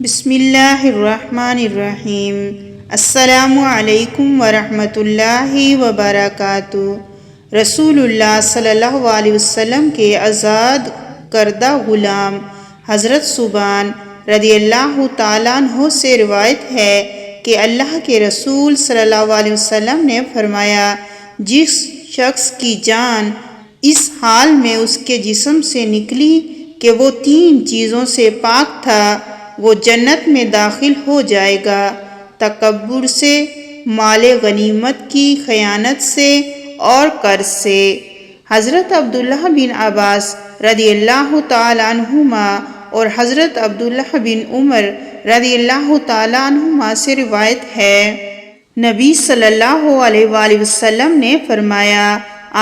بسم اللہ الرحمن الرحیم۔ السلام علیکم ورحمۃ اللہ وبرکاتہ۔ رسول اللہ صلی اللہ علیہ وسلم کے آزاد کردہ غلام حضرت ثوبان رضی اللہ تعالیٰ عنہ سے روایت ہے کہ اللہ کے رسول صلی اللہ علیہ وسلم نے فرمایا، جس شخص کی جان اس حال میں اس کے جسم سے نکلی کہ وہ 3 چیزوں سے پاک تھا، وہ جنت میں داخل ہو جائے گا: تکبر سے، مال غنیمت کی خیانت سے اور قرض سے۔ حضرت عبداللہ بن عباس رضی اللہ تعالیٰ عنہما اور حضرت عبداللہ بن عمر رضی اللہ تعالیٰ عنہما سے روایت ہے، نبی صلی اللہ علیہ وآلہ وسلم نے فرمایا،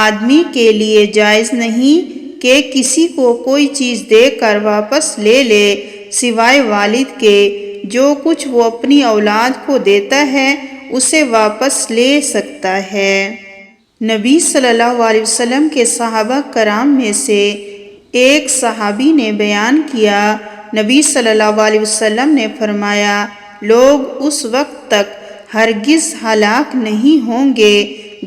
آدمی کے لیے جائز نہیں کہ کسی کو کوئی چیز دے کر واپس لے لے سوائے والد کے۔ جو کچھ وہ اپنی اولاد کو دیتا ہے اسے واپس لے سکتا ہے۔ نبی صلی اللہ علیہ وسلم کے صحابہ کرام میں سے ایک صحابی نے بیان کیا، نبی صلی اللہ علیہ وسلم نے فرمایا، لوگ اس وقت تک ہرگز ہلاک نہیں ہوں گے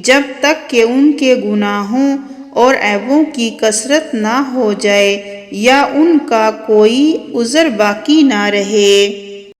جب تک کہ ان کے گناہوں اور عیبوں کی کثرت نہ ہو جائے یا ان کا کوئی عذر باقی نہ رہے۔